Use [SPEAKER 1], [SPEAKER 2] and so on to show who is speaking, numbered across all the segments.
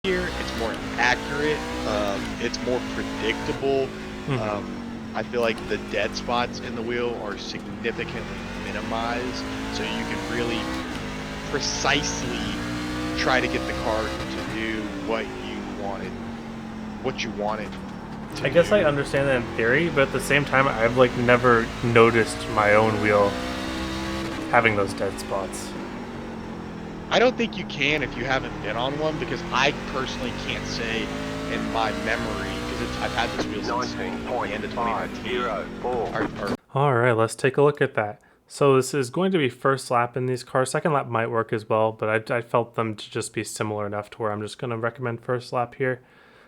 [SPEAKER 1] here. It's more accurate. It's more predictable.
[SPEAKER 2] Mm-hmm.
[SPEAKER 1] I feel like the dead spots in the wheel are significantly minimized, so you can really precisely try to get the car to do what you wanted to
[SPEAKER 2] I guess I
[SPEAKER 1] do.
[SPEAKER 2] understand that in theory, but at the same time, I've like never noticed my own wheel having those dead spots.
[SPEAKER 1] I don't think you can if you haven't been on one, because I personally can't say in my memory, because I've had this wheel since the end of 2019.
[SPEAKER 2] All right, let's take a look at that. So this is going to be first lap in these cars. Second lap might work as well, but I felt them to just be similar enough to where I'm just going to recommend first lap here.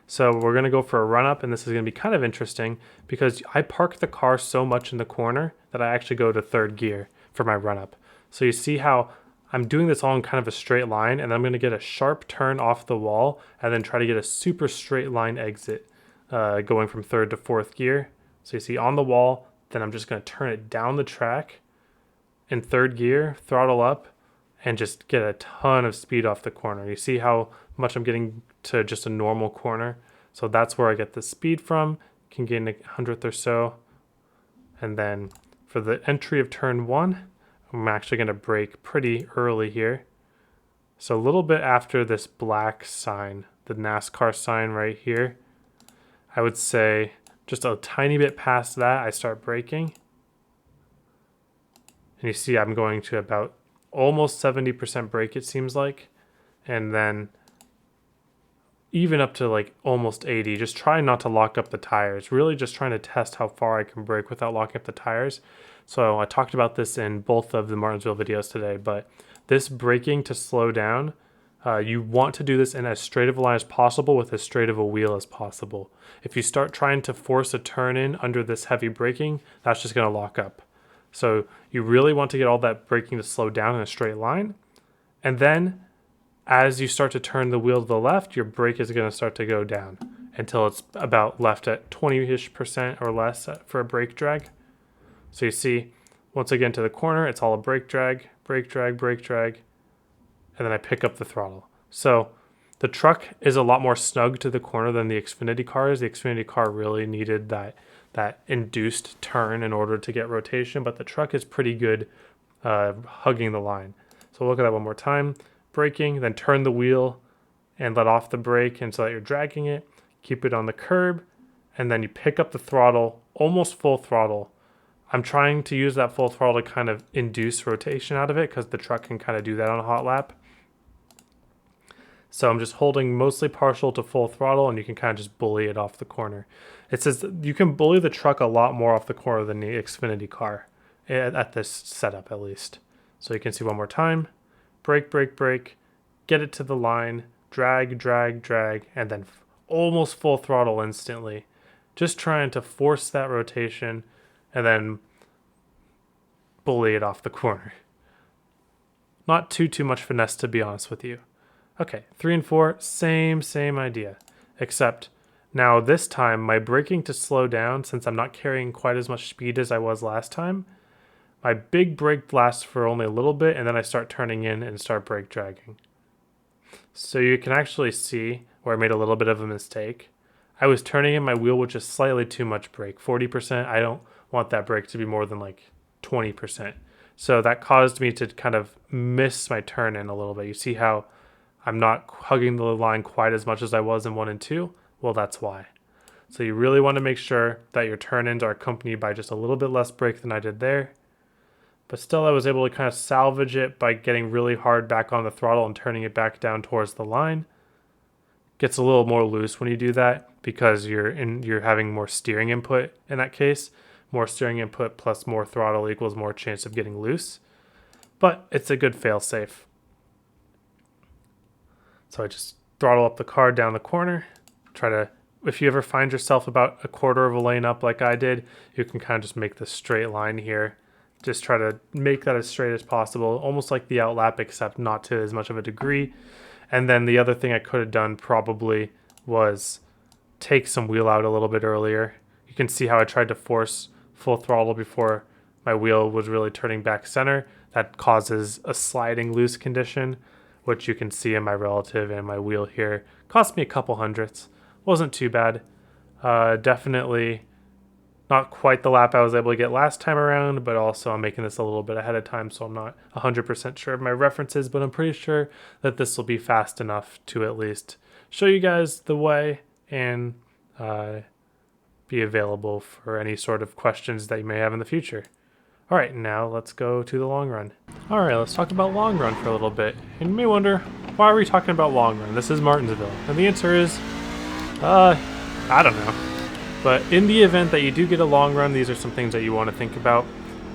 [SPEAKER 2] So we're going to go for a run up, and this is going to be kind of interesting because I park the car so much in the corner that I actually go to third gear for my run up. So you see how I'm doing this all in kind of a straight line, and I'm going to get a sharp turn off the wall and then try to get a super straight line exit going from third to fourth gear. So you see on the wall, then I'm just going to turn it down the track in third gear, throttle up, and just get a ton of speed off the corner. You see how much I'm getting to just a normal corner? So that's where I get the speed from, can gain a hundredth or so. And then for the entry of turn one, I'm actually going to brake pretty early here. So a little bit after this black sign, the NASCAR sign right here, I would say just a tiny bit past that, I start braking. And you see I'm going to about almost 70% brake, it seems like. And then even up to like almost 80, just try not to lock up the tires. Really just trying to test how far I can brake without locking up the tires. So I talked about this in both of the Martinsville videos today, but this braking to slow down, you want to do this in as straight of a line as possible with as straight of a wheel as possible. If you start trying to force a turn in under this heavy braking, that's just going to lock up. So you really want to get all that braking to slow down in a straight line. And then as you start to turn the wheel to the left, your brake is going to start to go down until it's about left at 20-ish% or less for a brake drag. So you see, once I get into the corner, it's all a brake drag, brake drag, brake drag, and then I pick up the throttle. So the truck is a lot more snug to the corner than the Xfinity car is. The Xfinity car really needed that induced turn in order to get rotation, but the truck is pretty good hugging the line. So look at that one more time. Braking, then turn the wheel and let off the brake and so that you're dragging it. Keep it on the curb, and then you pick up the throttle, almost full throttle. I'm trying to use that full throttle to kind of induce rotation out of it because the truck can kind of do that on a hot lap. So I'm just holding mostly partial to full throttle, and you can kind of just bully it off the corner. It says you can bully the truck a lot more off the corner than the Xfinity car, at this setup at least. So you can see one more time. Brake, brake, brake. Get it to the line. Drag, drag, drag. And then almost full throttle instantly. Just trying to force that rotation and then bully it off the corner. Not too much finesse, to be honest with you. Okay, 3 and 4, same idea. Except now this time my braking to slow down, since I'm not carrying quite as much speed as I was last time, my big brake lasts for only a little bit, and then I start turning in and start brake dragging. So you can actually see where I made a little bit of a mistake. I was turning in my wheel with just slightly too much brake, 40%. I don't want that brake to be more than like 20%. So that caused me to kind of miss my turn in a little bit. You see how I'm not hugging the line quite as much as I was in 1 and 2? Well, that's why. So you really want to make sure that your turn-ins are accompanied by just a little bit less brake than I did there. But still, I was able to kind of salvage it by getting really hard back on the throttle and turning it back down towards the line. Gets a little more loose when you do that because you're having more steering input in that case. More steering input plus more throttle equals more chance of getting loose. But it's a good fail-safe. So I just throttle up the car down the corner. If you ever find yourself about a quarter of a lane up like I did, you can kind of just make this straight line here. Just try to make that as straight as possible, almost like the outlap, except not to as much of a degree. And then the other thing I could have done probably was take some wheel out a little bit earlier. You can see how I tried to force full throttle before my wheel was really turning back center. That causes a sliding loose condition. which you can see in my relative and my wheel here. Cost me a couple hundreds. Wasn't too bad. Definitely not quite the lap I was able to get last time around, but also I'm making this a little bit ahead of time, so I'm not 100% sure of my references, but I'm pretty sure that this will be fast enough to at least show you guys the way and be available for any sort of questions that you may have in the future. All right, now let's go to the long run. All right, let's talk about long run for a little bit. And you may wonder, why are we talking about long run? This is Martinsville. And the answer is, I don't know. But in the event that you do get a long run, these are some things that you want to think about.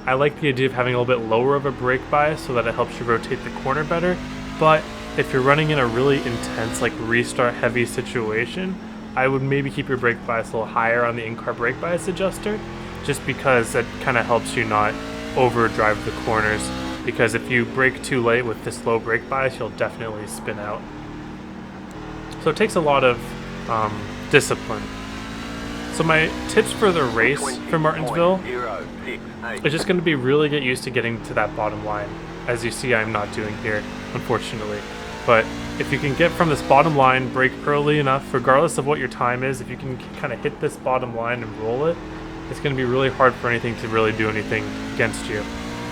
[SPEAKER 2] I like the idea of having a little bit lower of a brake bias so that it helps you rotate the corner better. But if you're running in a really intense, like restart heavy situation, I would maybe keep your brake bias a little higher on the in-car brake bias adjuster, just because that kind of helps you not overdrive the corners. Because if you brake too late with this low brake bias, you'll definitely spin out. So it takes a lot of discipline. So my tips for the race for Martinsville is just going to be really get used to getting to that bottom line. As you see, I'm not doing here, unfortunately. But if you can get from this bottom line, brake early enough, regardless of what your time is, if you can kind of hit this bottom line and roll it, it's going to be really hard for anything to really do anything against you.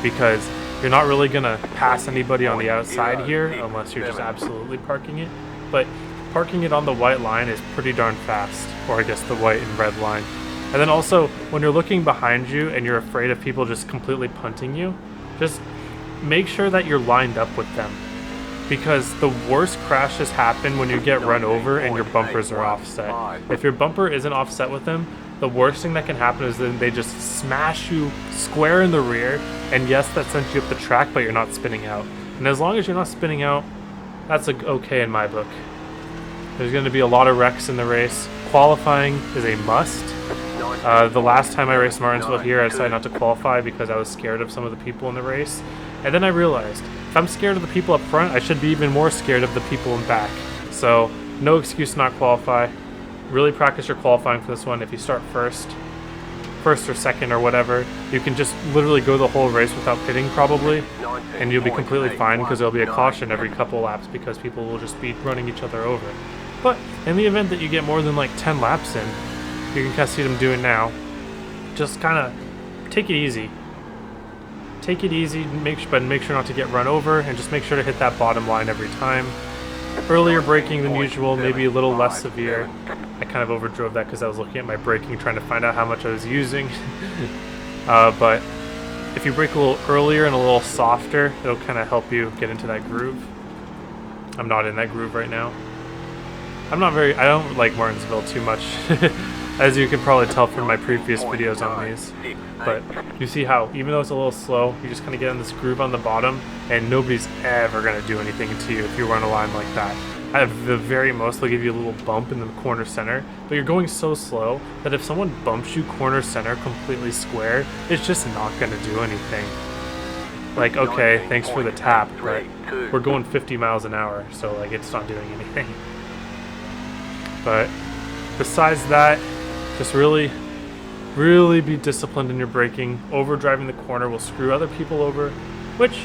[SPEAKER 2] Because you're not really going to pass anybody on the outside here unless you're just absolutely parking it. But parking it on the white line is pretty darn fast, or I guess the white and red line. And then also, when you're looking behind you and you're afraid of people just completely punting you, just make sure that you're lined up with them. Because the worst crashes happen when you get run over and your bumpers are offset. If your bumper isn't offset with them, the worst thing that can happen is then they just smash you square in the rear, and yes, that sends you up the track, but you're not spinning out. And as long as you're not spinning out, that's okay in my book. There's going to be a lot of wrecks in the race. Qualifying is a must. The last time I raced Martinsville here, I decided not to qualify because I was scared of some of the people in the race. And then I realized, if I'm scared of the people up front, I should be even more scared of the people in back. So, no excuse to not qualify. Really practice your qualifying for this one. If you start first or second or whatever, you can just literally go the whole race without pitting probably, and you'll be completely fine because there'll be a caution every couple laps because people will just be running each other over. But in the event that you get more than like 10 laps in, you can kind of see them doing now, just kind of take it easy. Take it easy, but make sure not to get run over, and just make sure to hit that bottom line every time. Earlier braking than usual, maybe a little less severe. I kind of overdrove that because I was looking at my braking, trying to find out how much I was using. But if you brake a little earlier and a little softer, it'll kind of help you get into that groove. I'm not in that groove right now. I don't like Martinsville too much, as you can probably tell from my previous videos on these. But you see how, even though it's a little slow, you just kind of get in this groove on the bottom, and nobody's ever going to do anything to you if you run a line like that. At the very most, they'll give you a little bump in the corner center, but you're going so slow that if someone bumps you corner center completely square, it's just not going to do anything. Like, okay, thanks for the tap, but we're going 50 miles an hour, so like it's not doing anything. But besides that, just really be disciplined in your braking. Overdriving the corner will screw other people over, which,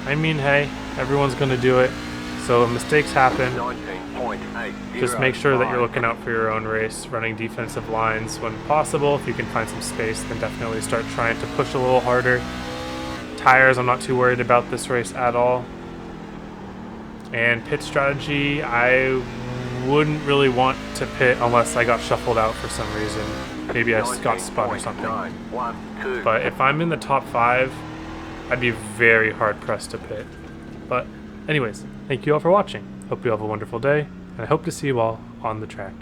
[SPEAKER 2] I mean, hey, everyone's going to do it. So mistakes happen. Just make sure that you're looking out for your own race, running defensive lines when possible. If you can find some space, then definitely start trying to push a little harder. Tires, I'm not too worried about this race at all. And pit strategy, I wouldn't really want to pit unless I got shuffled out for some reason. Maybe I got spun or something. But if I'm in the top 5, I'd be very hard pressed to pit. But anyways, thank you all for watching. Hope you have a wonderful day, and I hope to see you all on the track.